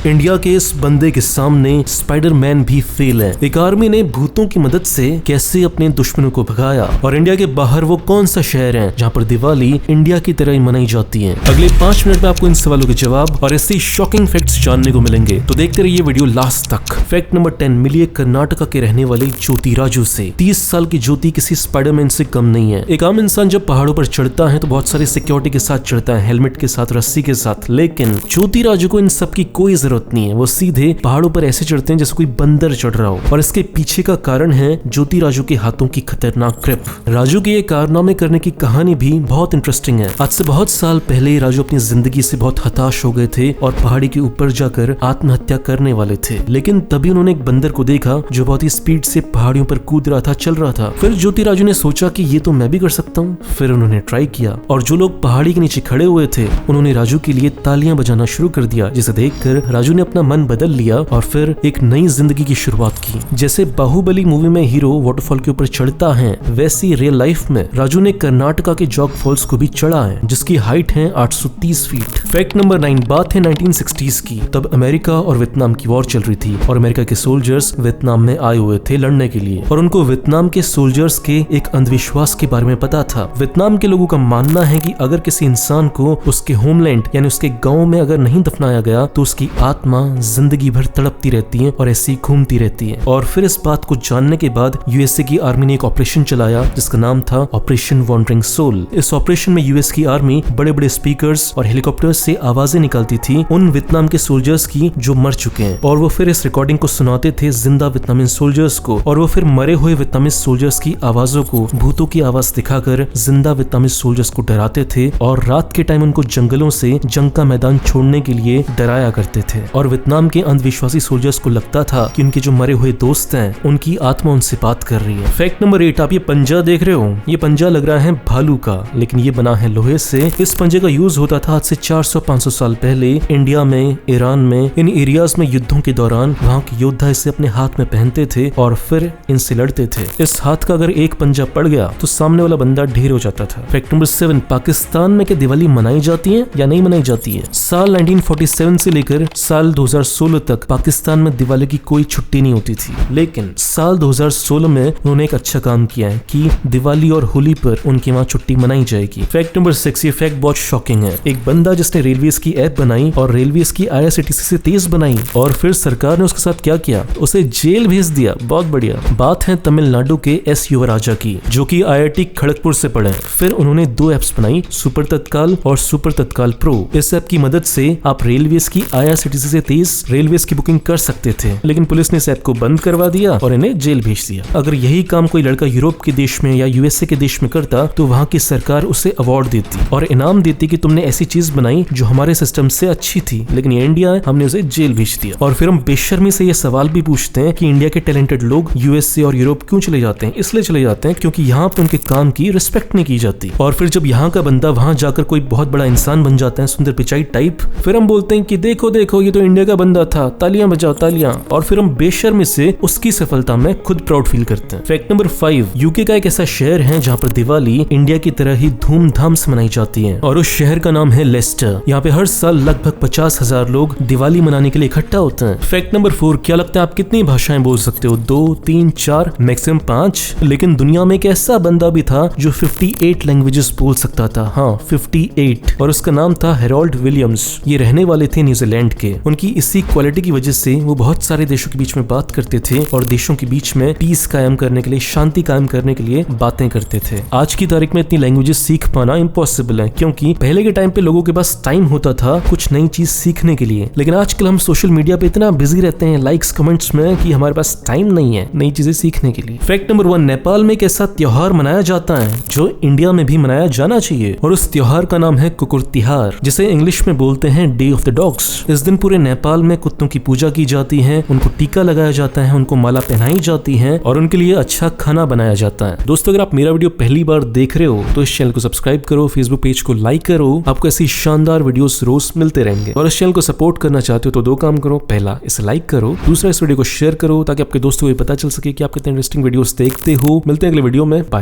India के इस बंदे के सामने स्पाइडरमैन भी फेल है। एक आर्मी ने भूतों की मदद से कैसे अपने दुश्मनों को भगाया, और इंडिया के बाहर वो कौन सा शहर है जहाँ पर दिवाली इंडिया की तरह ही मनाई जाती है। अगले 5 मिनट में आपको इन सवालों के जवाब और ऐसी शॉकिंग फैक्ट्स जानने को मिलेंगे, तो देखते रहिए वीडियो लास्ट तक। फैक्ट नंबर 10, मिलिए कर्नाटका के रहने वाले ज्योति राजू से। 30 साल की ज्योति किसी स्पाइडरमैन से कम नहीं है। एक आम इंसान जब पहाड़ों पर चढ़ता है तो बहुत सारी सिक्योरिटी के साथ चढ़ता है, हेलमेट के साथ, रस्सी के साथ, लेकिन ज्योति राजू को इन सब की कोई जरूरत नहीं है। वो सीधे पहाड़ों पर ऐसे चढ़ते हैं जैसे कोई बंदर चढ़ रहा हो, और इसके पीछे का कारण है ज्योति राजू के हाथों की खतरनाक ग्रिप। राजू के ये कारनामे करने की कहानी भी बहुत इंटरेस्टिंग है। आज से बहुत साल पहले राजू अपनी जिंदगी से बहुत हताश हो गए थे और पहाड़ी के ऊपर जाकर आत्महत्या करने वाले थे, लेकिन तभी उन्होंने एक बंदर को देखा जो बहुत ही स्पीड से पहाड़ियों पर कूद रहा था, चल रहा था। फिर ज्योति राजू ने सोचा कि ये तो मैं भी कर सकता हूँ। फिर उन्होंने ट्राई किया, और जो लोग पहाड़ी के नीचे खड़े हुए थे उन्होंने राजू के लिए तालियां बजाना शुरू कर दिया, जिसे देखकर राजू ने अपना मन बदल लिया और फिर एक नई जिंदगी की शुरुआत की। जैसे बाहुबली मूवी में हीरो वाटरफॉल के ऊपर चढ़ता है, वैसी रियल लाइफ में राजू ने कर्नाटका के जॉग फॉल्स को भी चढ़ा है, जिसकी हाइट है 830 फीट। फैक्ट नंबर 9, बात है 1960s की। तब अमेरिका और वियतनाम की वॉर चल रही थी और अमेरिका के सोल्जर्स वियतनाम में आए हुए थे लड़ने के लिए, और उनको वियतनाम के सोल्जर्स के एक अंधविश्वास के बारे में पता था। वियतनाम के लोगों का मानना है कि अगर किसी इंसान को उसके होमलैंड यानी उसके गांव में अगर नहीं दफनाया गया तो उसकी आत्मा जिंदगी भर तड़पती रहती है और ऐसी घूमती रहती है। और फिर इस बात को जानने के बाद यूएसए की आर्मी ने एक ऑपरेशन चलाया जिसका नाम था ऑपरेशन वॉन्डरिंग सोल। इस ऑपरेशन में यूएस की आर्मी बड़े बड़े स्पीकर्स और हेलीकॉप्टर्स से आवाजें निकालती थी उन वियतनाम के सोल्जर्स की जो मर चुके हैं, और वो फिर इस रिकॉर्डिंग को सुनाते थे जिंदा वियतनामी सोल्जर्स को, और वो फिर मरे हुए वियतनामी सोल्जर्स की आवाजों को भूतों की आवाज दिखाकर जिंदा वियतनामी सोल्जर्स को डराते थे, और रात के टाइम उनको जंगलों से जंग का मैदान छोड़ने के लिए डराया करते थे। और वियतनाम के अंधविश्वासी सोल्जर्स को लगता था कि उनके जो मरे हुए दोस्त हैं उनकी आत्मा उनसे बात कर रही है। फैक्ट नंबर 8, आप ये पंजा देख रहे हो, ये पंजा लग रहा है भालू का, लेकिन ये बना है लोहे से। इस पंजे का यूज होता था आज से 400-500 साल पहले इंडिया में, ईरान में, इन एरियाज में युद्धों के दौरान वहाँ के योद्धा इसे अपने हाथ में पहनते थे और फिर इनसे लड़ते थे। इस हाथ का अगर एक पंजा पड़ गया तो सामने वाला बंदा ढेर हो जाता था। फैक्ट नंबर 7, पाकिस्तान में क्या दिवाली मनाई जाती है या नहीं मनाई जाती है? साल 1947 से लेकर साल 2016 तक पाकिस्तान में दिवाली की कोई छुट्टी नहीं होती थी, लेकिन साल 2016 में उन्होंने एक अच्छा काम किया है कि दिवाली और होली पर उनके वहाँ छुट्टी मनाई जाएगी। फैक्ट नंबर 6, ये फैक्ट बहुत शॉकिंग है। एक बंदा जिसने रेलवेज की ऐप बनाई और रेलवेज की IRCTC से तेज बनाई, और फिर सरकार ने उसके साथ क्या किया, उसे जेल भेज दिया। बहुत बढ़िया। बात है तमिलनाडु के S युवराजा की, जो कि IIT खड़गपुर से पढ़े। फिर उन्होंने 2 ऐप्स बनाई, सुपर तत्काल और सुपर तत्काल प्रो। इस ऐप की मदद से आप रेलवेज की IRCTC से तेज रेलवेज की बुकिंग कर सकते थे, लेकिन पुलिस ने इस ऐप को बंद करवा दिया और इन्हें जेल भेज दिया। अगर यही काम कोई लड़का यूरोप के देश में या USA के देश में करता तो वहाँ की सरकार उसे अवार्ड देती और इनाम देती कि तुमने ऐसी चीज बनाई जो हमारे सिस्टम से अच्छी थी, लेकिन ये इंडिया है, हमने उसे जेल भेज दिया। और फिर हम बेशर्मी से ये सवाल भी पूछते हैं कि इंडिया के टैलेंटेड लोग USA और यूरोप क्यों चले जाते हैं? इसलिए चले जाते हैं क्योंकि यहाँ पे उनके काम की रिस्पेक्ट नहीं की जाती। और फिर जब यहाँ का बंदा वहाँ जाकर कोई बहुत बड़ा इंसान बन जाता है, सुंदर पिचाई टाइप, फिर हम बोलते हैं कि देखो देखो ये तो इंडिया का बंदा था, तालियां बजाओ तालियां, और फिर हम बेशर्मी से उसकी सफलता में खुद प्राउड फील करते हैं। फैक्ट नंबर 5, यूके का एक ऐसा शहर है जहाँ पर दिवाली इंडिया की तरह ही धूमधाम से मनाई जाती है, और उस शहर का नाम है लेस्टर। यहाँ पे हर साल लगभग 50,000 लोग दिवाली मनाने के लिए इकट्ठा होते हैं। फैक्ट नंबर 4, क्या लगता है आप कितनी भाषाएं बोल सकते हो? 2, 3, 4, मैक्सिमम 5। लेकिन दुनिया में एक ऐसा बंदा भी था जो 58 लैंग्वेजेस बोल सकता था। हाँ, 58, और उसका नाम था हेरोल्ड विलियम्स। ये रहने वाले थे न्यूजीलैंड के। उनकी इसी क्वालिटी की वजह से वो बहुत सारे देशों के बीच में बात करते थे और देशों के बीच में पीस कायम करने के लिए, शांति कायम करने के लिए बातें करते थे। आज की तारीख में इतनी लैंग्वेजेस सीख पाना इम्पॉसिबल है, क्योंकि पहले के टाइम पे लोगों के पास टाइम होता था कुछ नई चीज सीखने के लिए, लेकिन आजकल हम सोशल मीडिया पे इतना बिजी रहते हैं लाइक्स कमेंट्स में कि हमारे पास टाइम नहीं है नई चीजें सीखने के लिए। फैक्ट नंबर 1, नेपाल में एक ऐसा त्योहार मनाया जाता है जो इंडिया में भी मनाया जाना चाहिए, और उस त्योहार का नाम है कुकुर तिहार, जिसे इंग्लिश में बोलते हैं डे ऑफ द डॉग्स। इस दिन पूरे नेपाल में कुत्तों की पूजा की जाती है, उनको टीका लगाया जाता है, उनको माला पहनाई जाती है और उनके लिए अच्छा खाना बनाया जाता है। दोस्तों, अगर आप मेरा वीडियो पहली बार देख रहे हो तो इस चैनल को सब्सक्राइब करो, फेसबुक पेज को लाइक करो, आपको ऐसी शानदार वीडियोस रोज मिलते रहेंगे। और इस चैनल को सपोर्ट करना चाहते हो तो 2 काम करो, पहला इसे लाइक करो, दूसरा इस वीडियो को शेयर करो ताकि आपके दोस्तों को पता चल सके कि आप कितने इंटरेस्टिंग वीडियोस देखते हो। मिलते हैं अगले वीडियो में, बाय।